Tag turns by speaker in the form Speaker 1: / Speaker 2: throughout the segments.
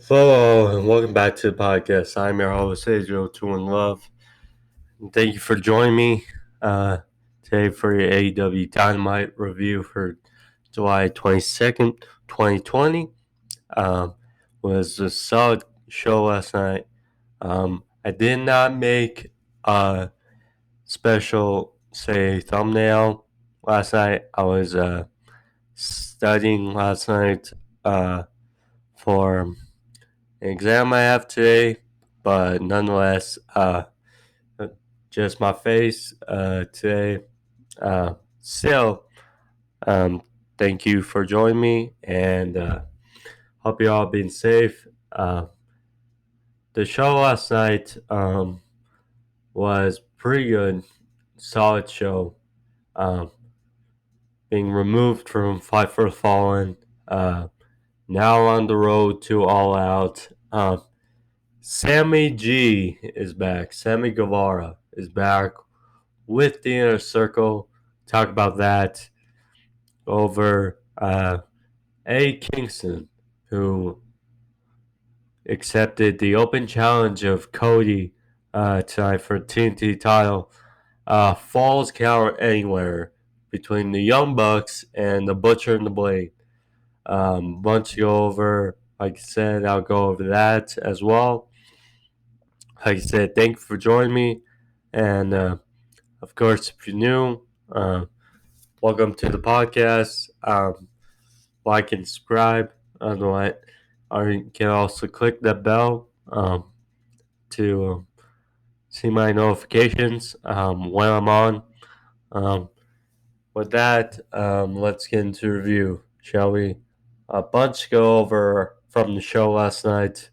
Speaker 1: Hello, and welcome back to the podcast. I'm your host, Hager, in Love. And thank you for joining me today for your AEW Dynamite review for July 22nd, 2020. Um, was a solid show last night. I did not make a special, thumbnail last night. I was studying last night for an exam I have today, but nonetheless, just my face today. So, um, thank you for joining me, and hope you all been safe. The show last night was pretty good, solid show. Um, being removed from Fight for the Fallen, now on the road to All Out. Sammy G is back. Sammy Guevara is back with the Inner Circle. Talk about that over Kingston, who accepted the open challenge of Cody tonight for TNT title. Falls count anywhere between the Young Bucks and the Butcher and the Blade. Bunch to go over. Like I said, I'll go over that as well. Like I said, thank you for joining me. And of course, if you're new, welcome to the podcast. Like and subscribe. Otherwise, or you can also click the bell to see my notifications when I'm on. Um, with that, let's get into review, shall we? A bunch to go over from the show last night.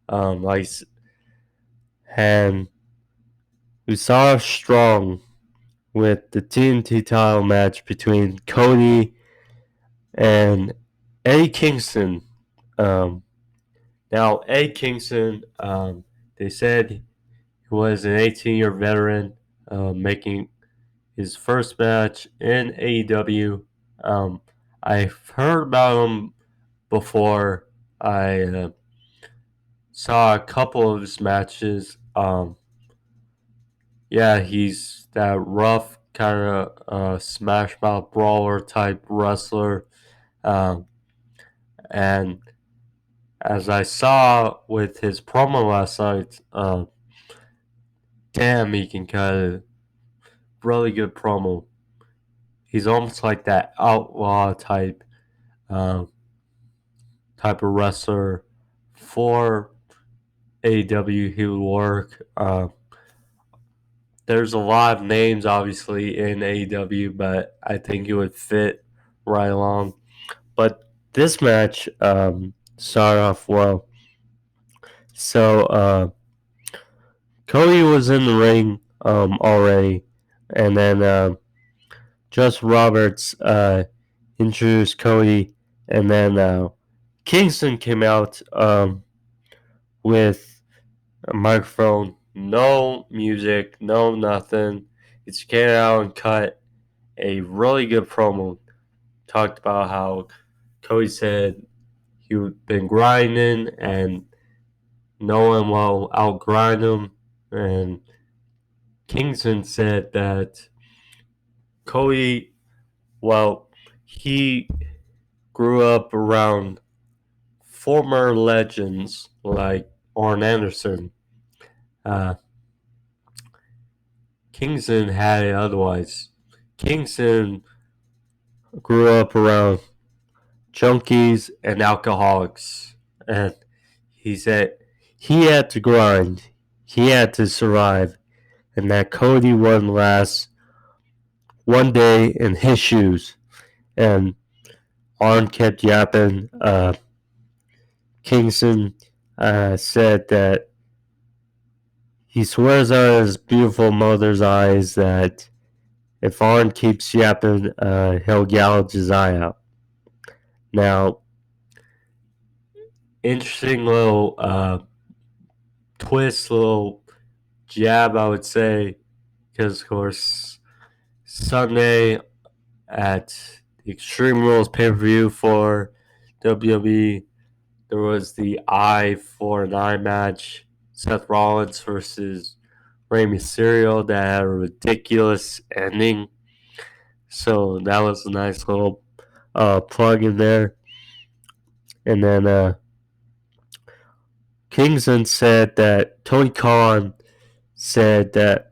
Speaker 1: And we saw strong with the TNT title match between Cody and Eddie Kingston. Now, Eddie Kingston, they said he was an 18-year veteran, making his first match in AEW. I've heard about him before. I saw a couple of his matches. He's that rough kind of smash mouth brawler type wrestler. And as I saw with his promo last night, damn, he can cut a really good promo. He's almost like that outlaw uh, type of wrestler for AEW. He would work. There's a lot of names, obviously, in AEW, but I think he would fit right along. But this match started off well. So Cody was in the ring already, and then Just Roberts introduced Cody, and then Kingston came out with a microphone, no music, no nothing. He just came out and cut a really good promo. Talked about how Cody said he'd been grinding and no one will outgrind him. And Kingston said that Cody, he grew up around former legends like Arn Anderson. Kingston had it otherwise. Kingston grew up around junkies and alcoholics. And he said he had to grind, he had to survive, and that Cody wouldn't last one day in his shoes. And Arn kept yapping. Kingston said that he swears on his beautiful mother's eyes that if Arn keeps yapping, he'll gouge his eye out. Now, interesting little twist, little jab, I would say, because of course Sunday at the Extreme Rules pay-per-view for WWE, there was the eye for an eye match, Seth Rollins versus Rey Mysterio, that had a ridiculous ending. So that was a nice little plug in there. And then Kingston said that Tony Khan said that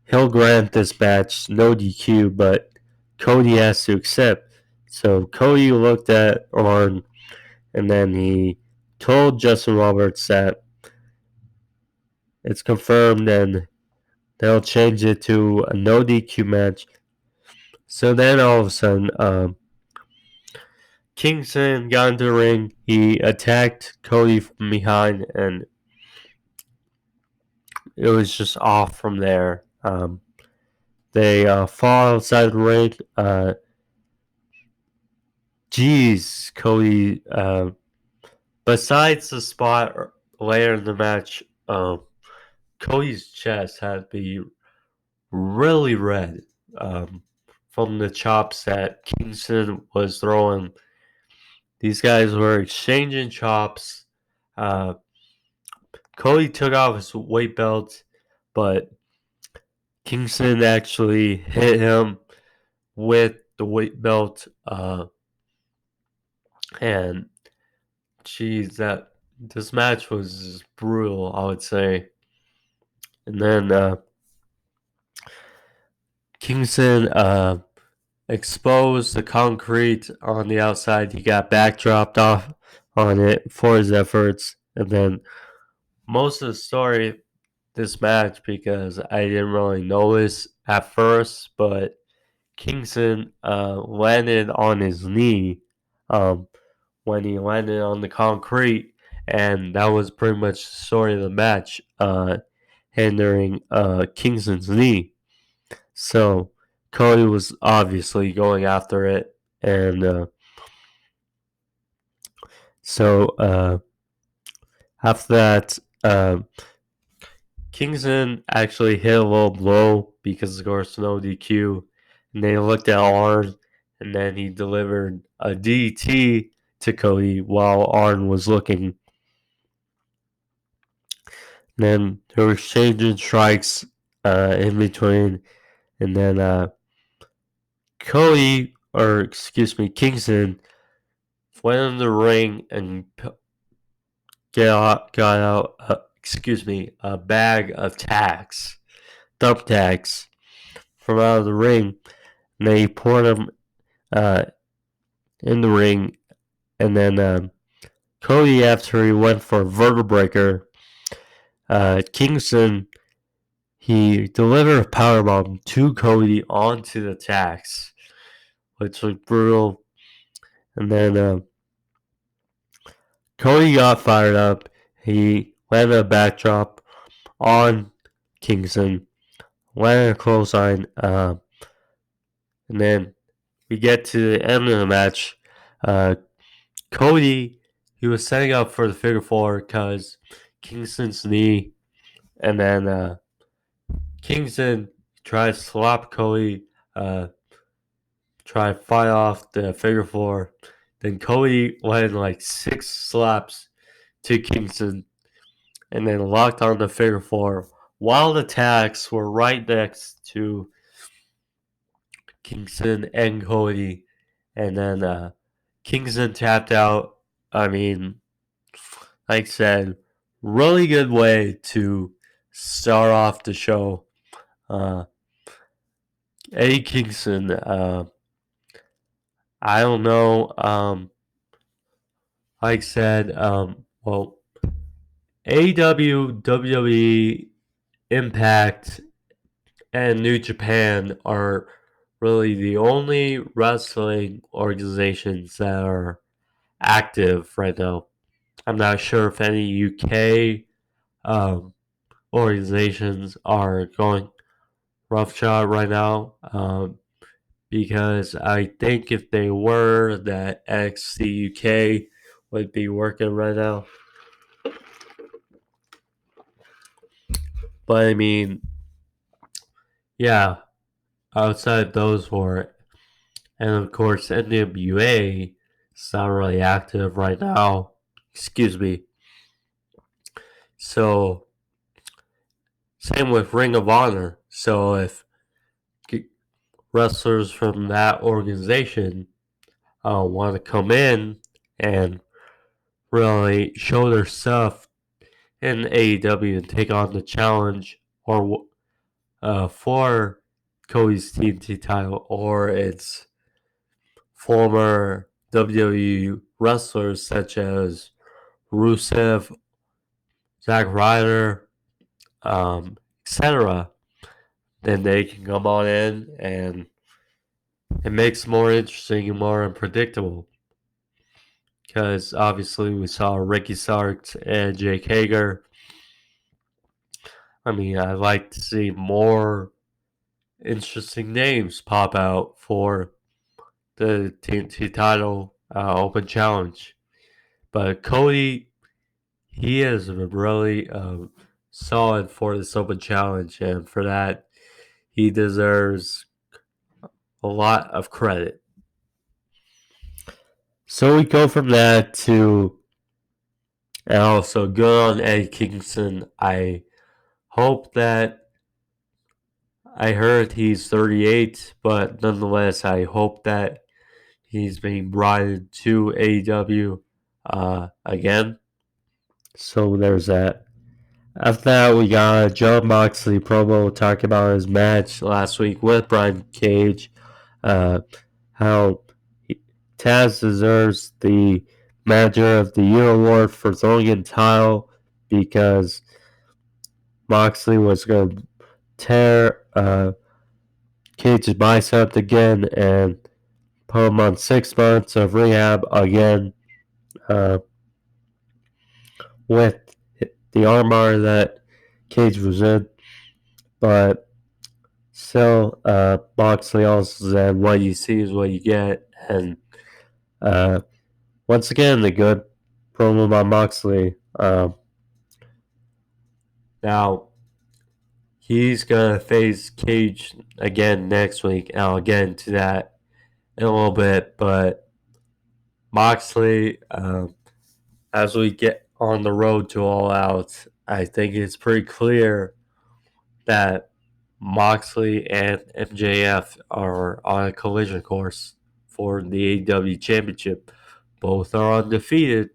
Speaker 1: he'll grant this match no DQ, but Cody has to accept. So Cody looked at Arn, and then he told Justin Roberts that it's confirmed and they'll change it to a no DQ match. So then all of a sudden, Kingston got into the ring. He attacked Cody from behind, and it was just off from there. They fall outside the ring. Cody. Besides the spot later in the match, Cody's chest had to be really red from the chops that Kingston was throwing. These guys were exchanging chops. Cody took off his weight belt, but Kingston actually hit him with the weight belt. And geez, this match was brutal, I would say. And then Kingston exposed the concrete on the outside. He got backdropped off on it for his efforts. And then most of the story, this match, because I didn't really notice at first, but Kingston landed on his knee when he landed on the concrete, and that was pretty much the story of the match, hindering Kingston's knee. So Cody was obviously going after it, and so after that, Kingston actually hit a little blow because of course no DQ, and they looked at Arn, and then he delivered a DT to Cody while Arn was looking. And then they were exchanging strikes in between, and then Kingston went in the ring and got out a bag of tacks, thumbtacks, from out of the ring, and they poured them in the ring, and then Cody, after he went for a vertebreaker, Kingston, he delivered a powerbomb to Cody onto the tacks, which was brutal. And then Cody got fired up. He landed a backdrop on Kingston, landed a clothesline, and then we get to the end of the match. Cody, he was setting up for the figure four because Kingston's knee, and then Kingston tried to slap Cody, try to fight off the figure four. Then Cody landed like 6 slaps to Kingston, and then locked on the figure four while the tacks were right next to Kingston and Cody. And then Kingston tapped out. I mean, like I said, really good way to start off the show. Eddie Kingston, I don't know. Like I said, well, AEW, WWE, Impact, and New Japan are really the only wrestling organizations that are active right now. I'm not sure if any UK organizations are going roughshod right now, because I think if they were, that NXT UK would be working right now. But I mean, yeah, outside those four, and of course NWA is not really active right now Excuse me. So, same with Ring of Honor. So, if wrestlers from that organization want to come in and really show their stuff in AEW and take on the challenge or for Cody's TNT title or its former WWE wrestlers such as Rusev, Zack Ryder, etc., then they can come on in and it makes it more interesting and more unpredictable. Because obviously we saw Ricky Starks and Jake Hager. I mean, I'd like to see more interesting names pop out for the TNT title open challenge. But Cody, he is really solid for this open challenge, and for that, he deserves a lot of credit. So we go from that to, and also good on Eddie Kingston. I hope that I heard he's 38, but nonetheless, I hope that he's being brought into AEW again. So there's that. After that, we got John Moxley promo talking about his match last week with Brian Cage. How Taz deserves the Manager of the Year award for throwing in tile because Moxley was going to tear Cage's bicep again and put him on 6 months of rehab again with the armbar that Cage was in. But still, Moxley also said, what you see is what you get. And once again, the good promo by Moxley. Now, he's going to face Cage again next week, and I'll get into that in a little bit. But Moxley, as we get on the road to All Out, I think it's pretty clear that Moxley and MJF are on a collision course for the AEW Championship. Both are undefeated,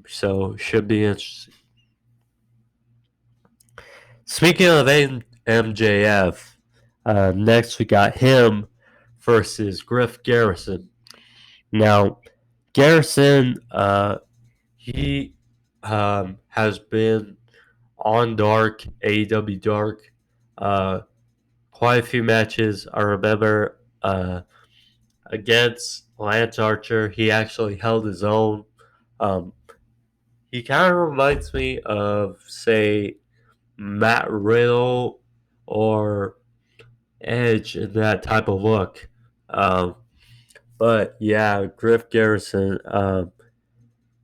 Speaker 1: so should be interesting. Speaking of MJF, next we got him versus Griff Garrison. Now, Garrison, he has been on Dark, AEW Dark, quite a few matches. I remember against Lance Archer, he actually held his own. He kind of reminds me of, say, Matt Riddle or Edge in that type of look. But yeah, Griff Garrison,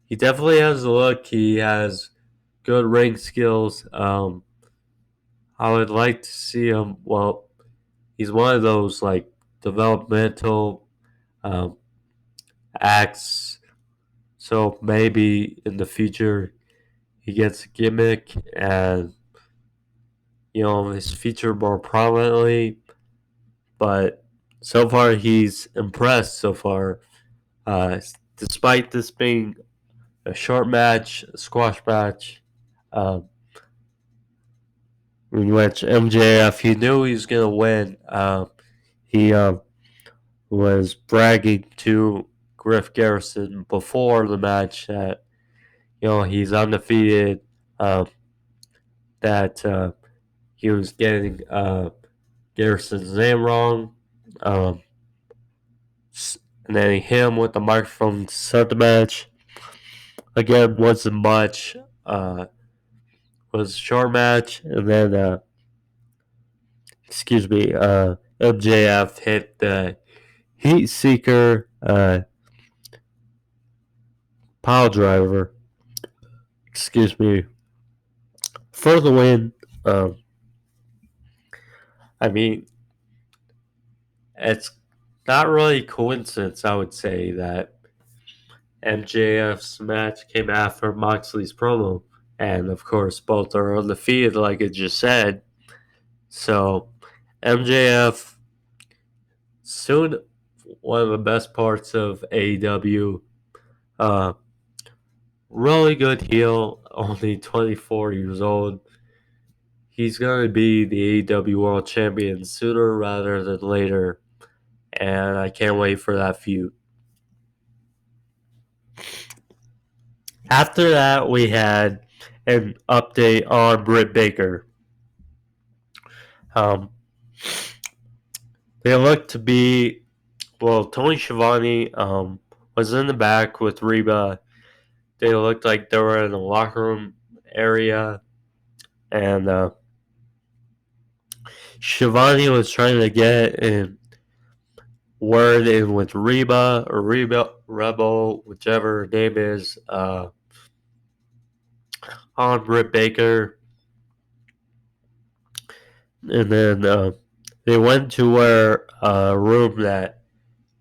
Speaker 1: he definitely has the look. He has good ring skills. I would like to see him. Well, he's one of those like developmental acts. So maybe in the future he gets a gimmick and is featured more prominently. But so far he's impressed. So far, despite this being a short match, a squash match, in which MJF, he knew he was gonna win. He was bragging to Griff Garrison before the match that he's undefeated. That he was getting Garrison's name wrong. And then he hit him with the microphone to start the match. Again, wasn't much. Was a short match, and then MJF hit the Heat Seeker pile driver. For the win. I mean, it's not really a coincidence, I would say, that MJF's match came after Moxley's promo. And of course, both are undefeated, like I just said. So, MJF, soon one of the best parts of AEW. Uh, really good heel, only 24 years old. He's going to be the AEW World Champion sooner rather than later. And I can't wait for that feud. After that, we had an update on Britt Baker. They looked to be, Tony Schiavone was in the back with Reba. They looked like they were in the locker room area, and Schiavone was trying to get in word in with Reba or Reba Rebel, whichever her name is, on Britt Baker. And then they went to where a room that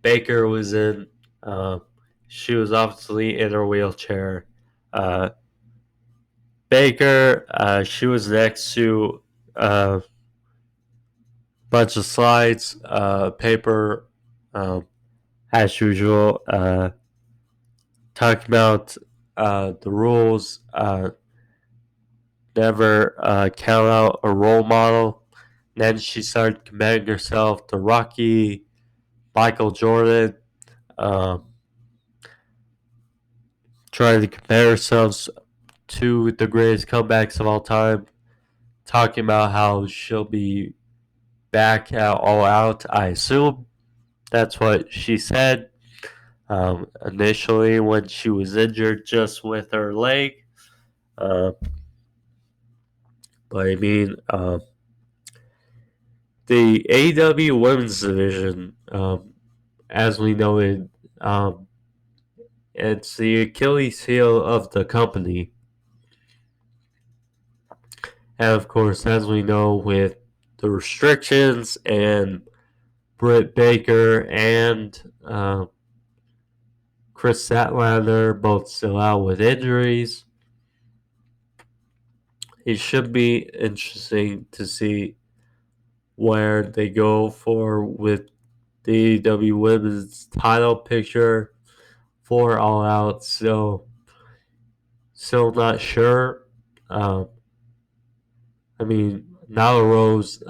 Speaker 1: Baker was in. She was obviously in her wheelchair. Baker, she was next to a bunch of slides, paper, as usual, talking about the rules. Never count out a role model. Then she started comparing herself to Rocky, Michael Jordan, trying to compare herself to the greatest comebacks of all time, talking about how she'll be back at All Out. I assume that's what she said initially when she was injured just with her leg. But I mean, the AEW Women's Division, as we know it, it's the Achilles heel of the company. And of course, as we know, with the restrictions and Britt Baker and Chris Statlander both still out with injuries, it should be interesting to see where they go for with the AEW Women's title picture for All Out. So, still not sure. I mean, Nyla Rose,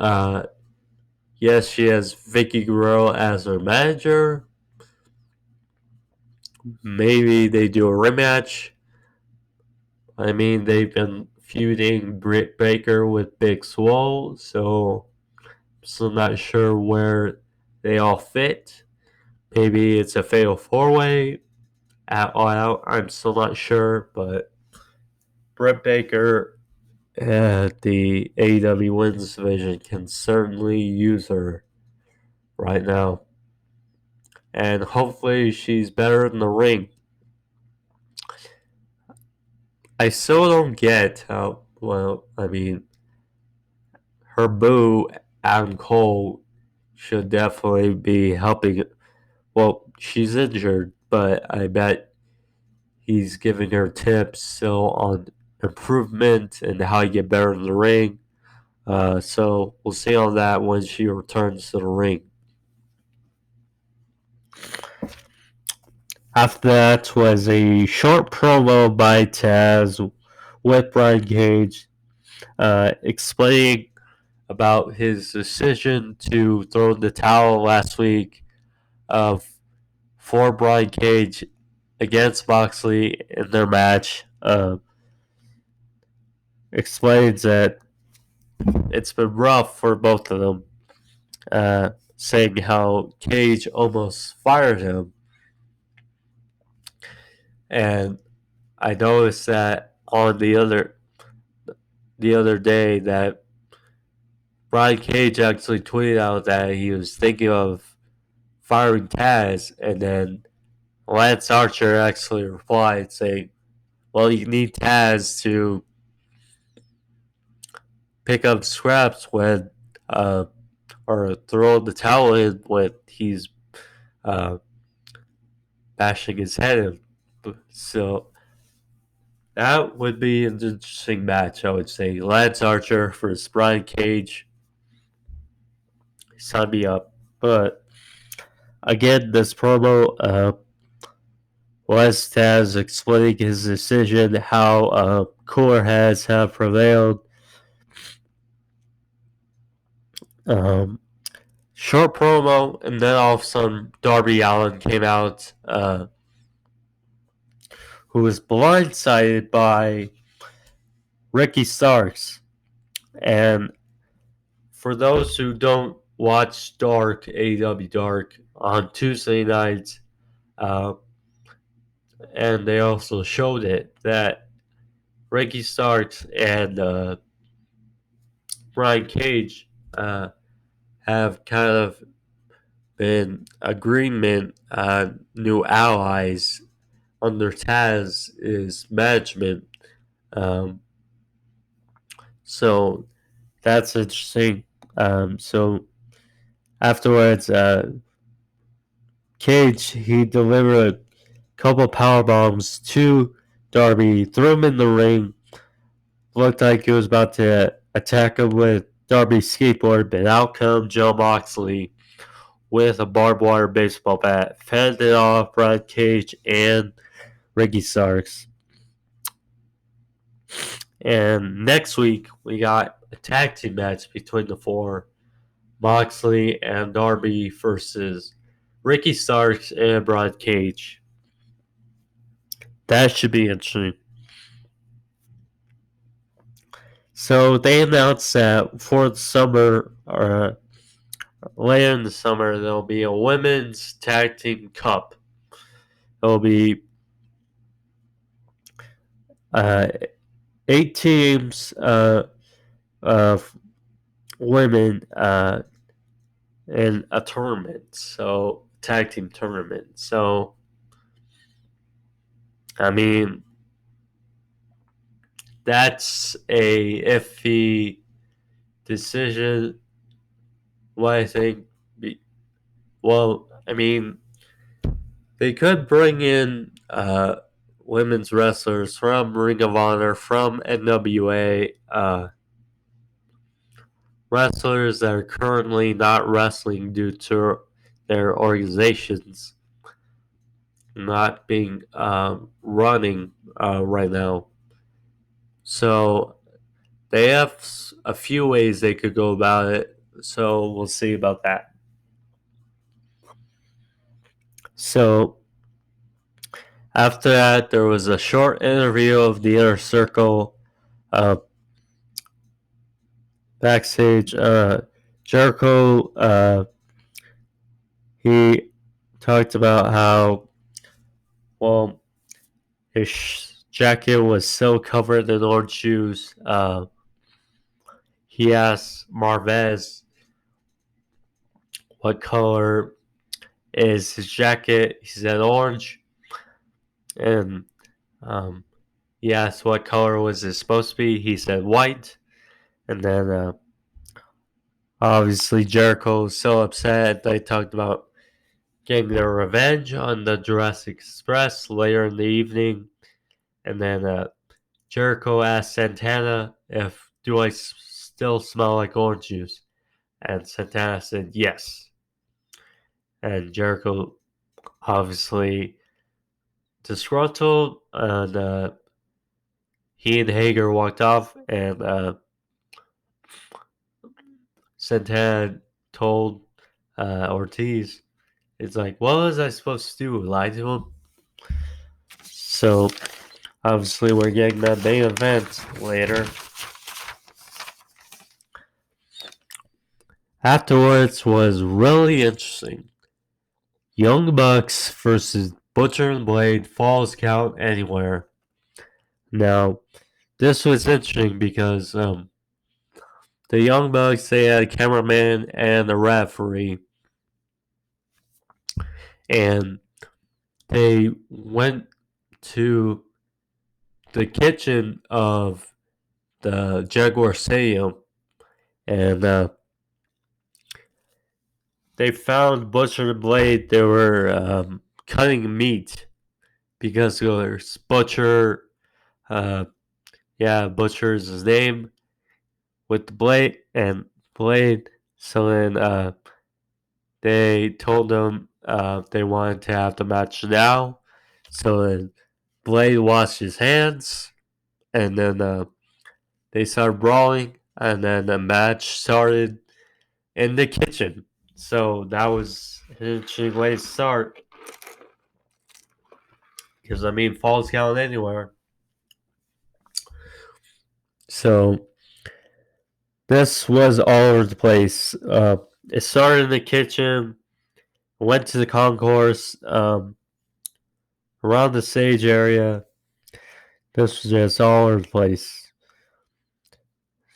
Speaker 1: yes, she has Vicky Guerrero as her manager. Maybe they do a rematch. I mean, they've been feuding Britt Baker with Big Swole, so I'm still not sure where they all fit. Maybe it's a fatal four-way at All Out. I'm still not sure, but Britt Baker at the AEW Women's Division can certainly use her right now. And hopefully she's better in the ring. I still don't get how, her boo, Adam Cole, should definitely be helping. Well, she's injured, but I bet he's giving her tips still on improvement and how to get better in the ring. So we'll see on that when she returns to the ring. After that was a short promo by Taz with Brian Cage, explaining about his decision to throw the towel last week for Brian Cage against Moxley in their match. Explains that it's been rough for both of them, saying how Cage almost fired him. And I noticed that on the other day that Brian Cage actually tweeted out that he was thinking of firing Taz, and then Lance Archer actually replied saying, well, you need Taz to pick up scraps when, or throw the towel in when he's bashing his head in. So that would be an interesting match, I would say. Lance Archer versus Brian Cage. Sign me up. But again, this promo, West has explaining his decision, how cooler heads have prevailed. Short promo, and then all of a sudden Darby Allin came out, who was blindsided by Ricky Starks. And for those who don't watch Dark, AEW Dark, on Tuesday nights, and they also showed it, that Ricky Starks and Brian Cage have kind of been agreement on new allies under Taz's management. So that's interesting. So afterwards, Cage, he delivered a couple power bombs to Darby, threw him in the ring. Looked like he was about to attack him with Darby's skateboard, but out come Joe Moxley with a barbed wire baseball bat, fended off Brian Cage and Ricky Starks. And next week, we got a tag team match between the four, Moxley and Darby versus Ricky Starks and Brian Cage. That should be interesting. So they announced that for the summer, or later in the summer, there'll be a women's tag team cup. There'll be 8 teams of women in a tournament, so tag team tournament. So, I mean, that's a iffy decision. What I think, well, I mean, they could bring in women's wrestlers from Ring of Honor, from NWA, wrestlers that are currently not wrestling due to their organizations not being running right now. So they have a few ways they could go about it. So we'll see about that. So after that, there was a short interview of the Inner Circle backstage. Jericho, he talked about how, well, his jacket was so covered in orange juice. He asked Marvez what color is his jacket. He said orange. And he asked what color was it supposed to be. He said white. And then obviously Jericho was so upset. They talked about getting their revenge on the Jurassic Express later in the evening. And then Jericho asked Santana if, do I still smell like orange juice? And Santana said yes. And Jericho obviously disgruntled, and he and Hager walked off, and Santana told Ortiz, it's like, what was I supposed to do? Lie to him? So obviously we're getting that main event later. Afterwards was really interesting. Young Bucks versus Butcher and Blade, Falls Count Anywhere. Now, this was interesting because the Young Bucks, they had a cameraman and a referee, and they went to the kitchen of the Jaguar Stadium, and they found Butcher and Blade. They were cutting meat, because there's Butcher. Butcher is his name with the Blade and Blade. So then they told him they wanted to have the match now. So then Blade washed his hands, and then they started brawling, and then the match started in the kitchen. So that was an interesting way to start. Because, I mean, falls count anywhere. So this was all over the place. It started in the kitchen, went to the concourse, around the stage area. This was just all over the place.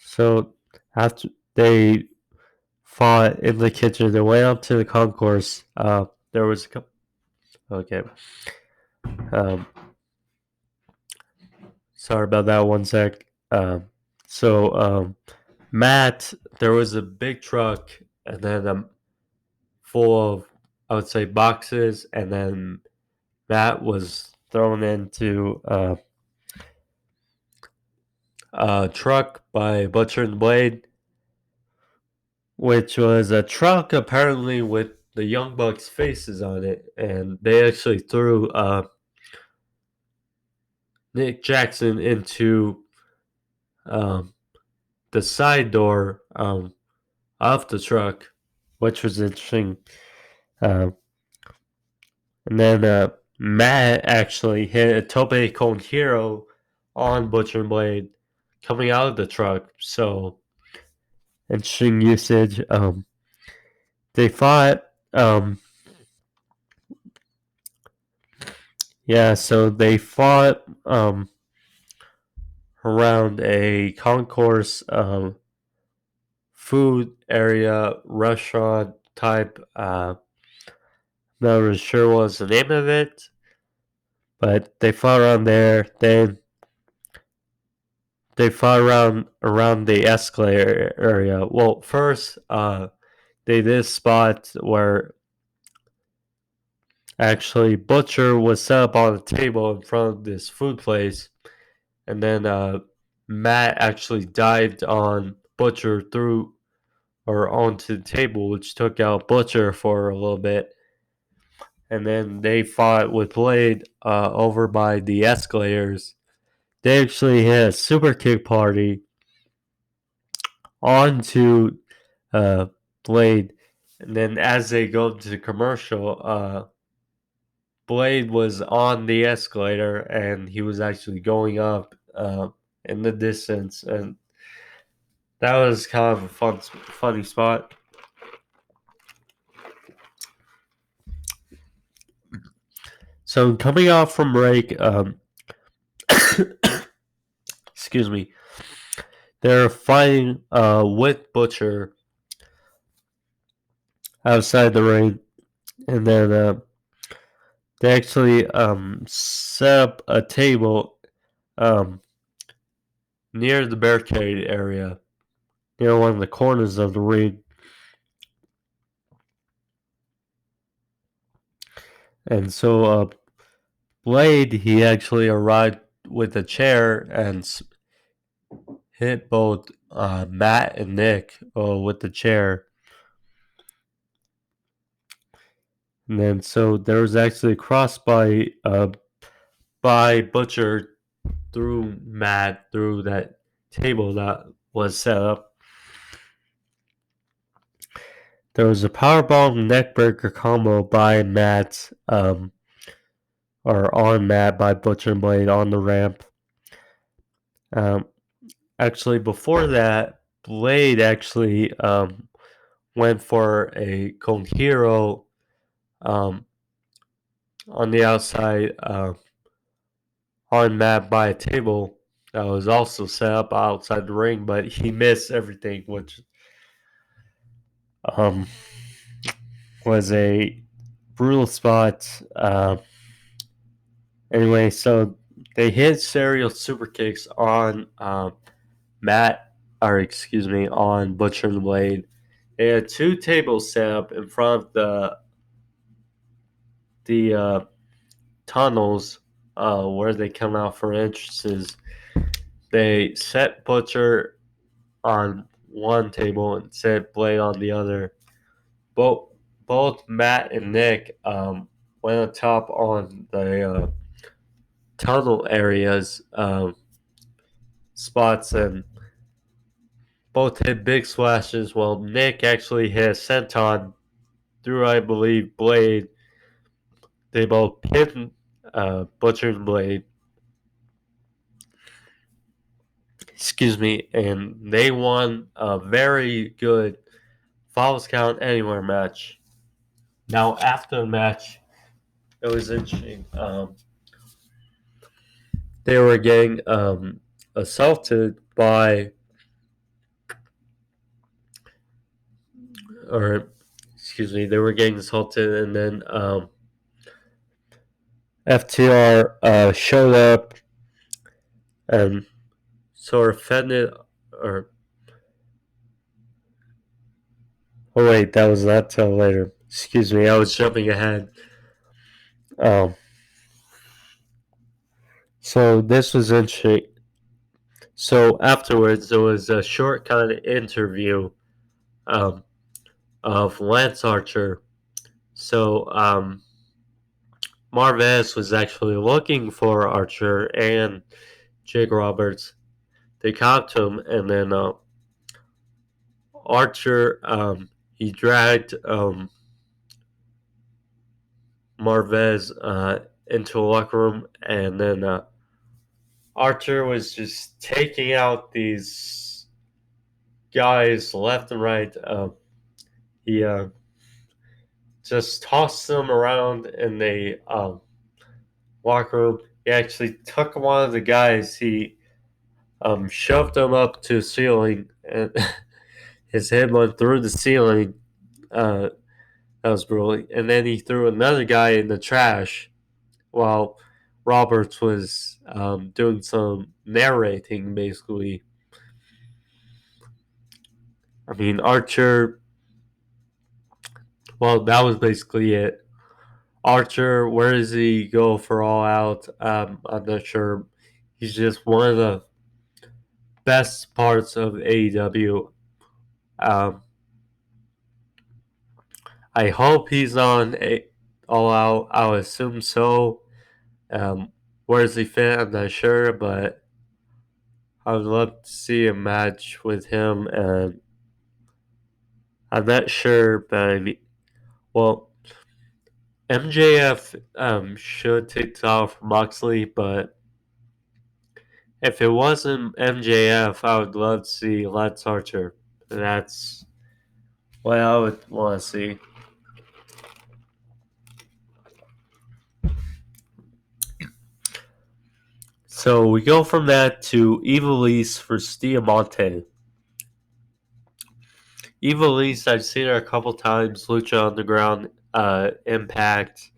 Speaker 1: So after they fought in the kitchen, they went up to the concourse. There was a couple. Okay. Sorry about that. One sec. Matt, there was a big truck, and then full of, I would say, boxes, and then Matt was thrown into a truck by Butcher and Blade, which was a truck apparently with the Young Bucks faces on it, and they actually threw Nick Jackson into the side door of the truck, which was interesting. And then Matt actually hit a tope con hero on Butcher and Blade coming out of the truck. So interesting usage. They fought. So they fought around a concourse food area, restaurant type. Not really sure what was the name of it, but they fought around there. Then they fought around the escalator area. Well, first, they did a spot where actually Butcher was set up on a table in front of this food place, and then Matt actually dived on Butcher through or onto the table, which took out Butcher for a little bit. And then they fought with Blade over by the escalators. They actually had a super kick party onto Blade. And then as they go to the commercial, Blade was on the escalator and he was actually going up in the distance. And that was kind of a funny spot. So coming off from break, excuse me, they're fighting with Butcher outside the ring, and then they actually set up a table near the barricade area, near one of the corners of the ring. And so Blade, he actually arrived with a chair and hit both Matt and Nick with the chair. And then so there was actually a cross by Butcher through Matt through that table that was set up. There was a powerbomb neckbreaker combo by Matt, or on Matt by Butcher and Blade on the ramp. Actually, before that, Blade actually went for a Con Hero on the outside on Matt by a table that was also set up outside the ring, but he missed everything, which was a brutal spot. Anyway, so they hit serial super kicks on Matt, or excuse me, on Butcher and Blade. They had two tables set up in front of the tunnels where they come out for entrances. They set Butcher on one table and set Blade on the other. Both Matt and Nick went on top on the tunnel areas spots and both hit big splashes. While Nick actually hit a senton through, I believe, Blade. They both pinned Butcher and Blade. Excuse me, and they won a very good Falls Count Anywhere match. Now, after the match, it was interesting. They were getting assaulted by, or excuse me, they were getting assaulted, and then FTR showed up and sort of fended, or oh wait, that was not till later. Excuse me, I was jumping ahead. So this was interesting. So afterwards, there was a short kind of interview of Lance Archer. So Marvez was actually looking for Archer and Jake Roberts. They caught him, and then Archer he dragged Marvez into a locker room, and then Archer was just taking out these guys left and right. He just tossed them around in the locker room. He actually took one of the guys. He shoved him up to the ceiling, and his head went through the ceiling. That was brutal. And then he threw another guy in the trash while Roberts was doing some narrating, basically. I mean, Archer, well, that was basically it. Archer, where does he go for All Out? I'm not sure. He's just one of the best parts of AEW. Um, I hope he's on All Out. I'll assume so. Where does he fit? I'm not sure, but I would love to see a match with him. And I'm not sure, but I mean, well, MJF should take the title from Moxley, but if it wasn't MJF, I would love to see Lance Archer. That's what I would want to see. So we go from that to Ivelisse versus Diamante. Ivelisse, I've seen her a couple times. Lucha Underground, Impact.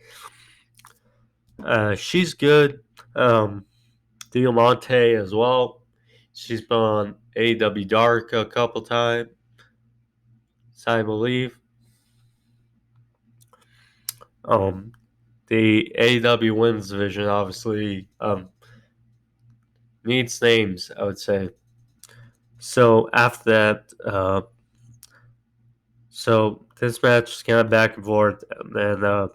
Speaker 1: She's good. Diamante as well. She's been on AEW Dark a couple times, I believe. The AEW Women's Division obviously needs names, I would say. So after that, so this match is kind of back and forth, and then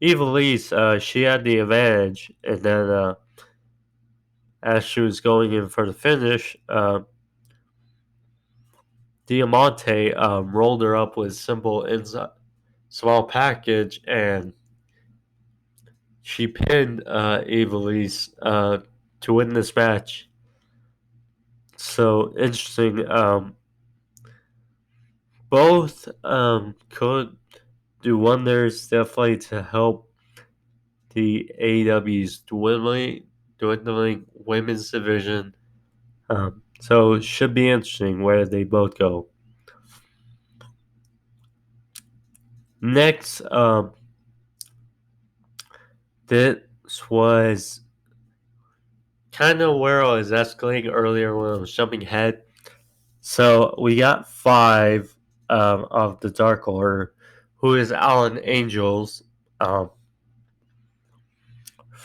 Speaker 1: Ivelisse, she had the advantage, and then as she was going in for the finish, Diamante rolled her up with simple inside small package, and she pinned Ivelisse to win this match. So interesting. Both could do wonders, definitely, to help the AEW's dwindling women's division. So it should be interesting where they both go. Next, this was kind of where I was escalating earlier when I was jumping ahead. So we got 5 of the Dark Order, who is Alan Angels,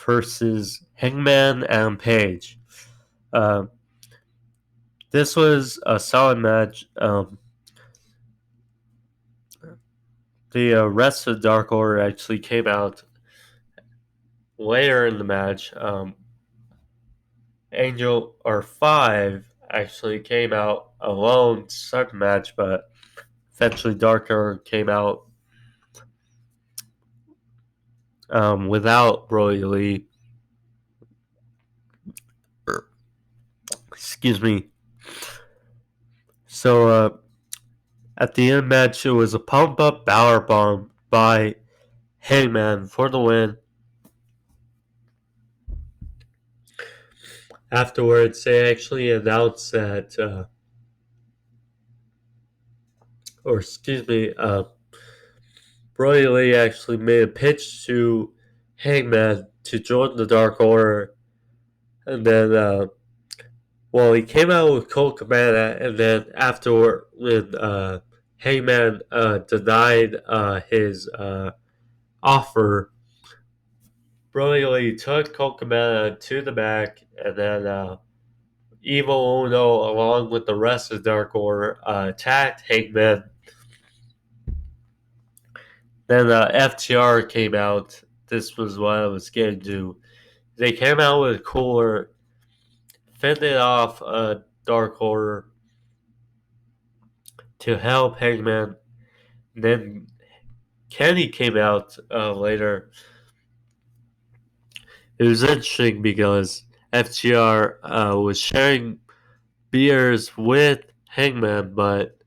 Speaker 1: versus Hangman and Page. This was a solid match. The rest of Dark Order actually came out later in the match. Angel or 5 actually came out alone to start the match, but eventually Dark Order came out without Brody Lee. Excuse me. So at the end of the match, it was a pump-up power bomb by Hangman for the win. Afterwards, they actually announced that, Brody Lee actually made a pitch to Hangman to join the Dark Order, and then, he came out with Colt Cabana, and then afterward, when Hangman denied his offer, Brody Lee took Colt Cabana to the back, and then Evil Uno, along with the rest of Dark Order, attacked Hangman. Then FTR came out. This was what I was getting to. They came out with a cooler, fended off Dark Order to help Hangman. Then Kenny came out later. It was interesting because FTR was sharing beers with Hangman, but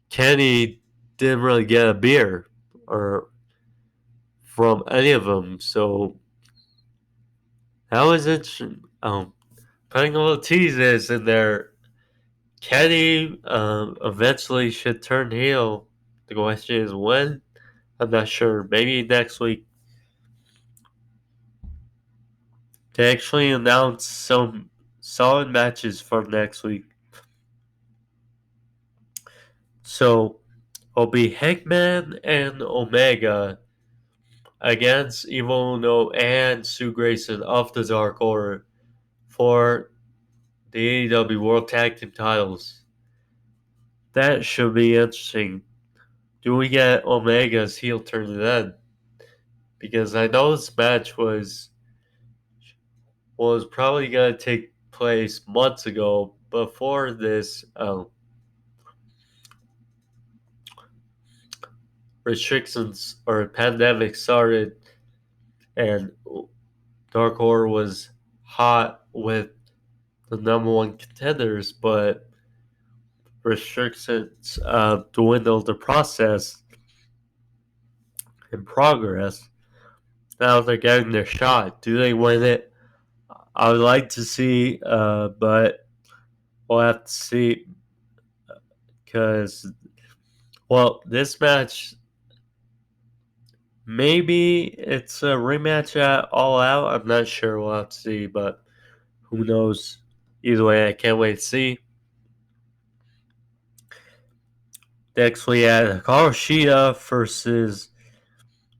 Speaker 1: Kenny didn't really get a beer or from any of them, so that was interesting. Putting a little teases in there. Kenny eventually should turn heel. The question is when. I'm not sure. Maybe next week. They actually announced some solid matches for next week. So it'll be Hangman and Omega against Evil Uno and Sue Grayson of the Dark Order for the AEW World Tag Team titles. That should be interesting. Do we get Omega's heel turn then? Because I know this match was probably going to take place months ago before this restrictions or pandemic started, and Dark Order was hot with the number one contenders, but restrictions dwindled the process in progress. Now they're getting their shot. Do they win it? I would like to see, but we'll have to see. Because, this match, maybe it's a rematch at All Out. I'm not sure. We'll have to see, but who knows? Either way, I can't wait to see. Next, we had Hikaru versus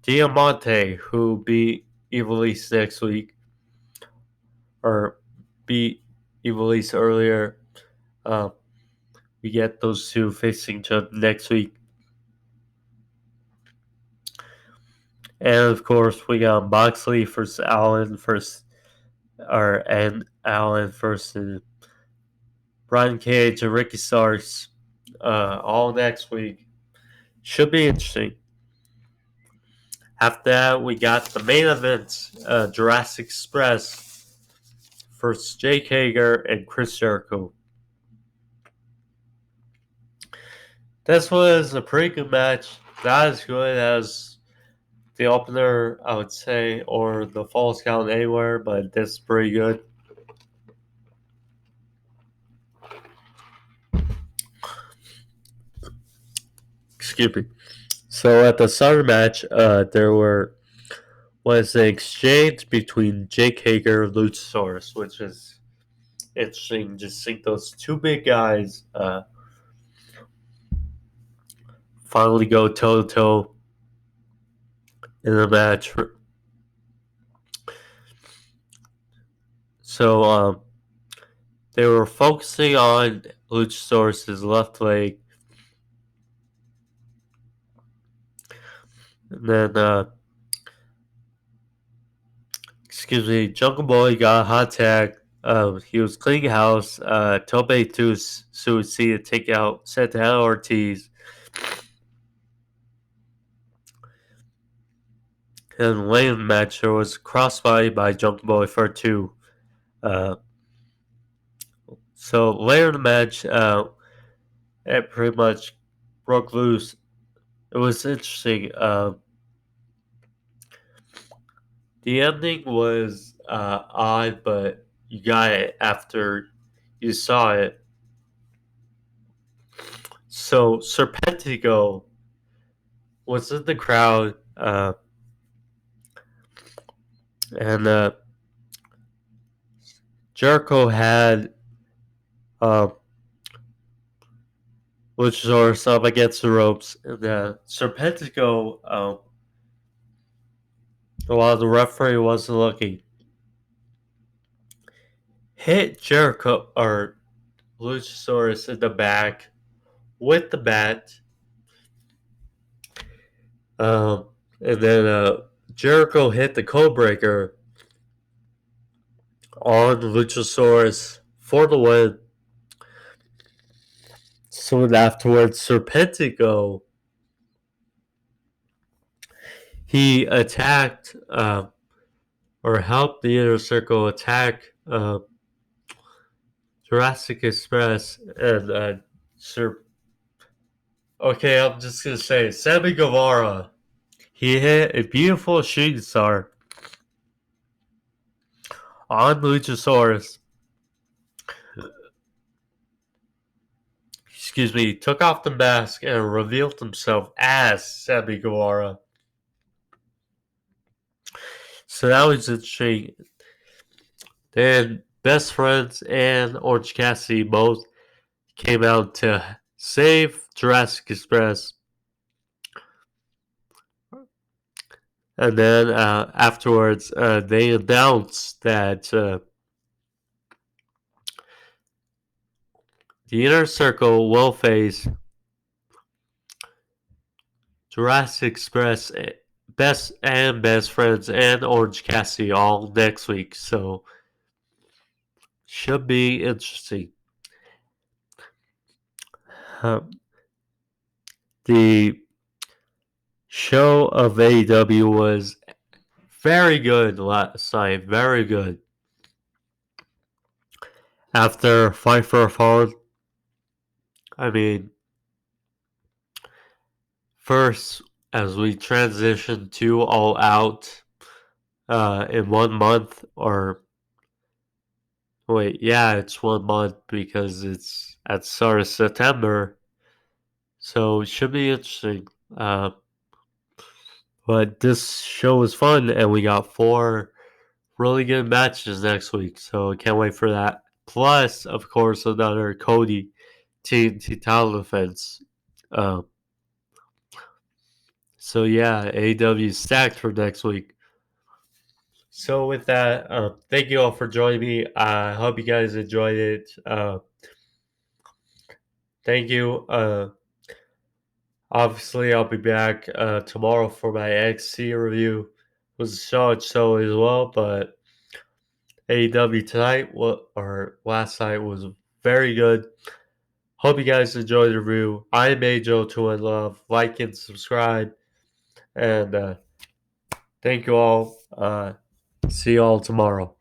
Speaker 1: Diamante, who beat Ivelisse next week. Or beat Ivelisse earlier. We get those two facing each other next week. And of course, we got Moxley versus Allen Allen versus Brian Cage and Ricky Starks, all next week. Should be interesting. After that, we got the main event, Jurassic Express versus Jake Hager and Chris Jericho. This was a pretty good match. Not as good as the opener, I would say, or the Falls Count Anywhere, but this is pretty good. Excuse me. So at the start of the match, there was an exchange between Jake Hager and Luchasaurus, which is interesting. Just think those two big guys finally go toe to toe in the match. So they were focusing on Luchasaurus' left leg. And then, Jungle Boy got a hot tag. He was cleaning house. Tope to Suicide take out Santana Ortiz. And late in the match, there was a crossbody by Jungle Boy for 2. So later in the match, it pretty much broke loose. It was interesting. The ending was odd, but you got it after you saw it. So Serpentico was in the crowd, and Jericho had Luchasaurus up against the ropes, and Serpentico, while the referee wasn't looking, hit Jericho or Luchasaurus in the back with the bat. And then Jericho hit the code breaker on Luchasaurus for the win. Soon afterwards, Serpentico, he attacked or helped the Inner Circle attack Jurassic Express and Okay, I'm just gonna say Sammy Guevara. He hit a beautiful shooting star on Luchasaurus. He took off the mask and revealed himself as Sammy Guevara. So that was interesting. Then Best Friends and Orange Cassidy both came out to save Jurassic Express. And then afterwards, they announced that the Inner Circle will face Jurassic Express, Best Friends, and Orange Cassidy all next week. So should be interesting. The show of AEW was very good last night. Very good. After Fight for a Fallen, I mean, first, as we transition to All Out in 1 month, or wait, yeah, it's 1 month because it's at the start of September. So it should be interesting. But this show was fun, and we got 4 really good matches next week. So I can't wait for that. Plus, of course, another Cody TNT title defense. So yeah, AEW is stacked for next week. So with that, thank you all for joining me. I hope you guys enjoyed it. Thank you. Obviously, I'll be back tomorrow for my NXT review. It was a solid show as well, but AEW tonight, or last night, was very good. Hope you guys enjoyed the review. I am AJ2 in Love. Like and subscribe. And thank you all. See you all tomorrow.